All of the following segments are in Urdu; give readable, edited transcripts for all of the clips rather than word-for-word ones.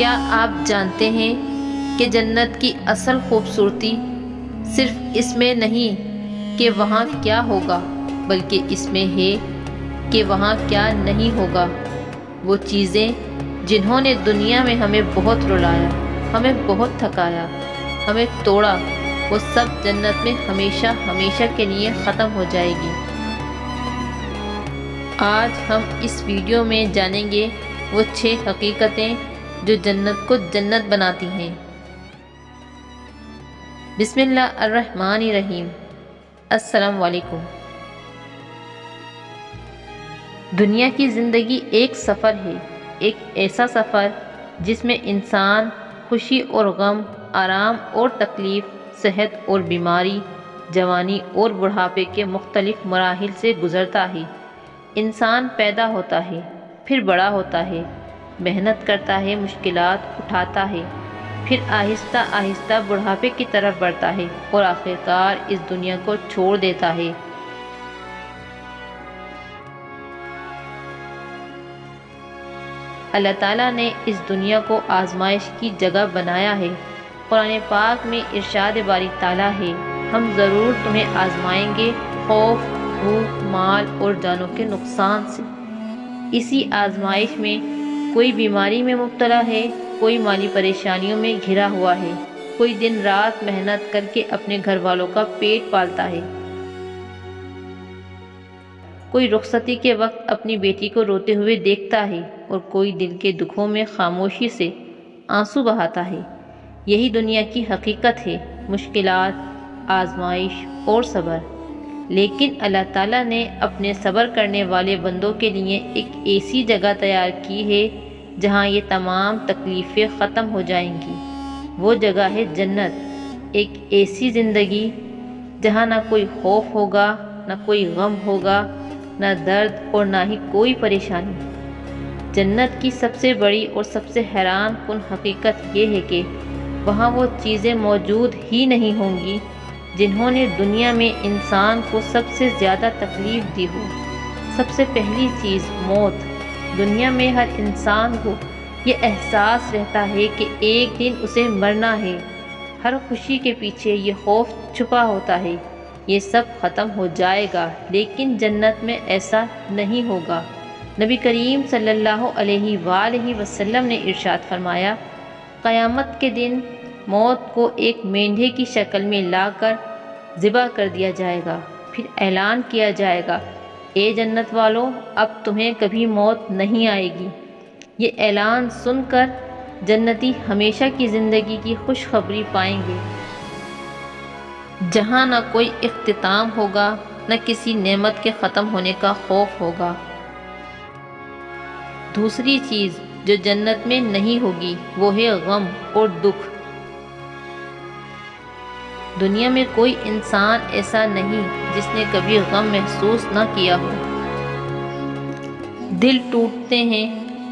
کیا آپ جانتے ہیں کہ جنت کی اصل خوبصورتی صرف اس میں نہیں کہ وہاں کیا ہوگا، بلکہ اس میں ہے کہ وہاں کیا نہیں ہوگا۔ وہ چیزیں جنہوں نے دنیا میں ہمیں بہت رلایا، ہمیں بہت تھکایا، ہمیں توڑا، وہ سب جنت میں ہمیشہ ہمیشہ کے لیے ختم ہو جائے گی۔ آج ہم اس ویڈیو میں جانیں گے وہ 6 حقیقتیں جو جنت کو جنت بناتی ہیں۔ بسم اللہ الرحمن الرحیم۔ السلام علیکم۔ دنیا کی زندگی ایک سفر ہے، ایک ایسا سفر جس میں انسان خوشی اور غم، آرام اور تکلیف، صحت اور بیماری، جوانی اور بڑھاپے کے مختلف مراحل سے گزرتا ہے۔ انسان پیدا ہوتا ہے، پھر بڑا ہوتا ہے، محنت کرتا ہے، مشکلات اٹھاتا ہے، پھر آہستہ آہستہ بڑھاپے کی طرف بڑھتا ہے اور آخرکار اس دنیا کو چھوڑ دیتا ہے۔ اللہ تعالیٰ نے اس دنیا کو آزمائش کی جگہ بنایا ہے۔ قرآن پاک میں ارشاد باری تعالیٰ ہے، ہم ضرور تمہیں آزمائیں گے، خوف، بھوک، مال اور جانوں کے نقصان سے۔ اسی آزمائش میں کوئی بیماری میں مبتلا ہے، کوئی مالی پریشانیوں میں گھرا ہوا ہے، کوئی دن رات محنت کر کے اپنے گھر والوں کا پیٹ پالتا ہے، کوئی رخصتی کے وقت اپنی بیٹی کو روتے ہوئے دیکھتا ہے اور کوئی دل کے دکھوں میں خاموشی سے آنسو بہاتا ہے۔ یہی دنیا کی حقیقت ہے، مشکلات، آزمائش اور صبر۔ لیکن اللہ تعالیٰ نے اپنے صبر کرنے والے بندوں کے لیے ایک ایسی جگہ تیار کی ہے جہاں یہ تمام تکلیفیں ختم ہو جائیں گی۔ وہ جگہ ہے جنت، ایک ایسی زندگی جہاں نہ کوئی خوف ہوگا، نہ کوئی غم ہوگا، نہ درد اور نہ ہی کوئی پریشانی۔ جنت کی سب سے بڑی اور سب سے حیران کن حقیقت یہ ہے کہ وہاں وہ چیزیں موجود ہی نہیں ہوں گی جنہوں نے دنیا میں انسان کو سب سے زیادہ تکلیف دی ہو۔ سب سے پہلی چیز موت۔ دنیا میں ہر انسان کو یہ احساس رہتا ہے کہ ایک دن اسے مرنا ہے۔ ہر خوشی کے پیچھے یہ خوف چھپا ہوتا ہے، یہ سب ختم ہو جائے گا، لیکن جنت میں ایسا نہیں ہوگا۔ نبی کریم صلی اللہ علیہ وآلہ وسلم نے ارشاد فرمایا، قیامت کے دن موت کو ایک مینڈھے کی شکل میں لا کر ذبح کر دیا جائے گا، پھر اعلان کیا جائے گا، اے جنت والو، اب تمہیں کبھی موت نہیں آئے گی۔ یہ اعلان سن کر جنتی ہمیشہ کی زندگی کی خوشخبری پائیں گے، جہاں نہ کوئی اختتام ہوگا، نہ کسی نعمت کے ختم ہونے کا خوف ہوگا۔ دوسری چیز جو جنت میں نہیں ہوگی وہ ہے غم اور دکھ۔ دنیا میں کوئی انسان ایسا نہیں جس نے کبھی غم محسوس نہ کیا ہو۔ دل ٹوٹتے ہیں،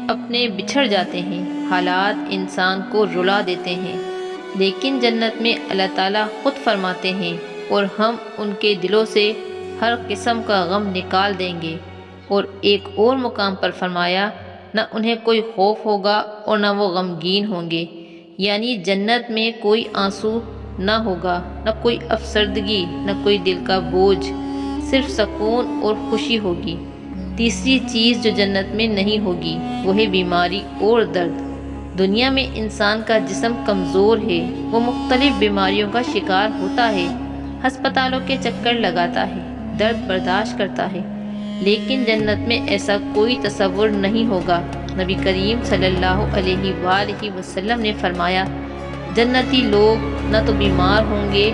اپنے بچھڑ جاتے ہیں، حالات انسان کو رلا دیتے ہیں، لیکن جنت میں اللہ تعالیٰ خود فرماتے ہیں اور ہم ان کے دلوں سے ہر قسم کا غم نکال دیں گے۔ اور ایک اور مقام پر فرمایا، نہ انہیں کوئی خوف ہوگا اور نہ وہ غمگین ہوں گے، یعنی جنت میں کوئی آنسو نہ ہوگا، نہ کوئی افسردگی، نہ کوئی دل کا بوجھ، صرف سکون اور خوشی ہوگی۔ تیسری چیز جو جنت میں نہیں ہوگی وہ ہے بیماری اور درد۔ دنیا میں انسان کا جسم کمزور ہے، وہ مختلف بیماریوں کا شکار ہوتا ہے، ہسپتالوں کے چکر لگاتا ہے، درد برداشت کرتا ہے، لیکن جنت میں ایسا کوئی تصور نہیں ہوگا۔ نبی کریم صلی اللہ علیہ وآلہ وسلم نے فرمایا، جنتی لوگ نہ تو بیمار ہوں گے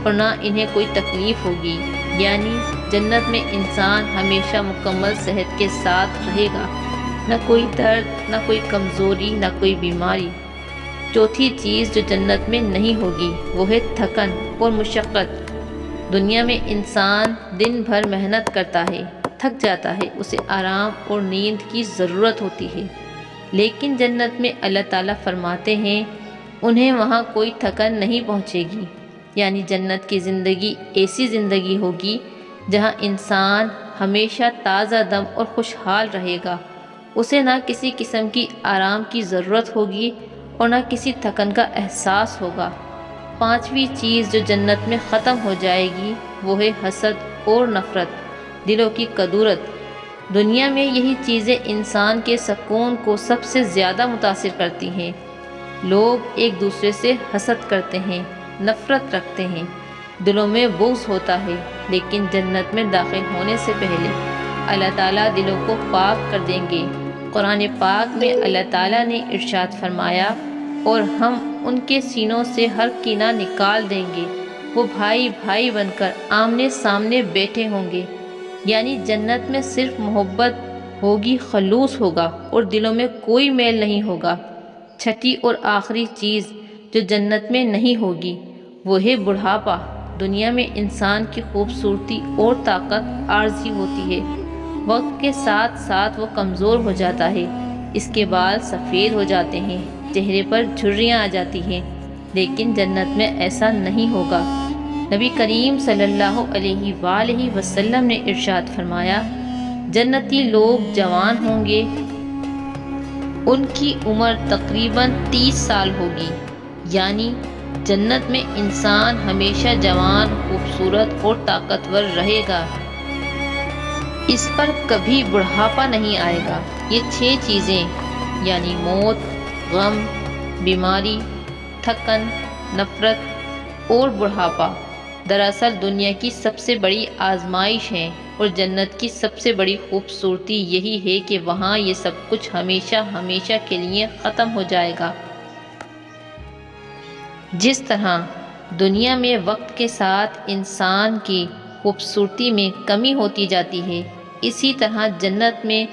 اور نہ انہیں کوئی تکلیف ہوگی، یعنی جنت میں انسان ہمیشہ مکمل صحت کے ساتھ رہے گا، نہ کوئی درد، نہ کوئی کمزوری، نہ کوئی بیماری۔ چوتھی چیز جو جنت میں نہیں ہوگی وہ ہے تھکن اور مشقت۔ دنیا میں انسان دن بھر محنت کرتا ہے، تھک جاتا ہے، اسے آرام اور نیند کی ضرورت ہوتی ہے، لیکن جنت میں اللہ تعالیٰ فرماتے ہیں انہیں وہاں کوئی تھکن نہیں پہنچے گی، یعنی جنت کی زندگی ایسی زندگی ہوگی جہاں انسان ہمیشہ تازہ دم اور خوشحال رہے گا، اسے نہ کسی قسم کی آرام کی ضرورت ہوگی اور نہ کسی تھکن کا احساس ہوگا۔ پانچویں چیز جو جنت میں ختم ہو جائے گی وہ ہے حسد اور نفرت، دلوں کی کدورت۔ دنیا میں یہی چیزیں انسان کے سکون کو سب سے زیادہ متاثر کرتی ہیں۔ لوگ ایک دوسرے سے حسد کرتے ہیں، نفرت رکھتے ہیں، دلوں میں بغض ہوتا ہے، لیکن جنت میں داخل ہونے سے پہلے اللہ تعالیٰ دلوں کو پاک کر دیں گے۔ قرآن پاک میں اللہ تعالیٰ نے ارشاد فرمایا، اور ہم ان کے سینوں سے ہر کینہ نکال دیں گے، وہ بھائی بھائی بن کر آمنے سامنے بیٹھے ہوں گے۔ یعنی جنت میں صرف محبت ہوگی، خلوص ہوگا اور دلوں میں کوئی میل نہیں ہوگا۔ چھٹی اور آخری چیز جو جنت میں نہیں ہوگی وہ ہے بڑھاپا۔ دنیا میں انسان کی خوبصورتی اور طاقت عارضی ہوتی ہے، وقت کے ساتھ ساتھ وہ کمزور ہو جاتا ہے، اس کے بال سفید ہو جاتے ہیں، چہرے پر جھریاں آ جاتی ہیں، لیکن جنت میں ایسا نہیں ہوگا۔ نبی کریم صلی اللہ علیہ وآلہ وسلم نے ارشاد فرمایا، جنتی لوگ جوان ہوں گے، ان کی عمر تقریباً 30 سال ہوگی۔ یعنی جنت میں انسان ہمیشہ جوان، خوبصورت اور طاقتور رہے گا، اس پر کبھی بڑھاپا نہیں آئے گا۔ یہ 6 چیزیں یعنی موت، غم، بیماری، تھکن، نفرت اور بڑھاپا دراصل دنیا کی سب سے بڑی آزمائش ہیں، اور جنت کی سب سے بڑی خوبصورتی یہی ہے کہ وہاں یہ سب کچھ ہمیشہ ہمیشہ کے لیے ختم ہو جائے گا۔ جس طرح دنیا میں وقت کے ساتھ انسان کی خوبصورتی میں کمی ہوتی جاتی ہے، اسی طرح جنت میں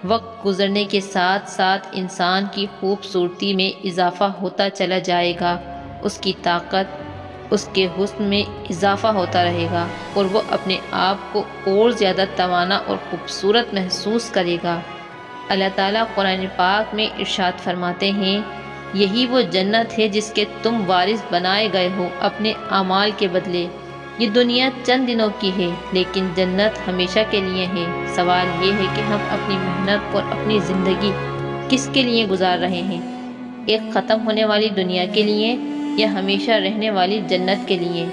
وقت گزرنے کے ساتھ ساتھ انسان کی خوبصورتی میں اضافہ ہوتا چلا جائے گا، اس کی طاقت، اس کے حسن میں اضافہ ہوتا رہے گا، اور وہ اپنے آپ کو اور زیادہ توانا اور خوبصورت محسوس کرے گا۔ اللہ تعالیٰ قرآن پاک میں ارشاد فرماتے ہیں، یہی وہ جنت ہے جس کے تم وارث بنائے گئے ہو اپنے اعمال کے بدلے۔ یہ دنیا چند دنوں کی ہے، لیکن جنت ہمیشہ کے لیے ہے۔ سوال یہ ہے کہ ہم اپنی محنت اور اپنی زندگی کس کے لیے گزار رہے ہیں؟ ایک ختم ہونے والی دنیا کے لیے یا ہمیشہ رہنے والی جنت کے لیے؟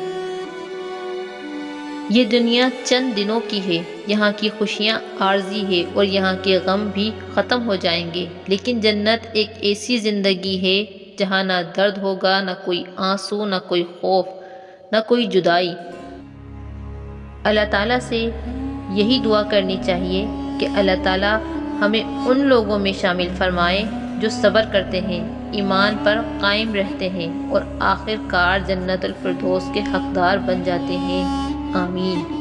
یہ دنیا چند دنوں کی ہے، یہاں کی خوشیاں عارضی ہے اور یہاں کے غم بھی ختم ہو جائیں گے، لیکن جنت ایک ایسی زندگی ہے جہاں نہ درد ہوگا، نہ کوئی آنسو، نہ کوئی خوف، نہ کوئی جدائی۔ اللہ تعالیٰ سے یہی دعا کرنی چاہیے کہ اللہ تعالیٰ ہمیں ان لوگوں میں شامل فرمائے جو صبر کرتے ہیں، ایمان پر قائم رہتے ہیں اور آخر کار جنت الفردوس کے حقدار بن جاتے ہیں۔ آمین۔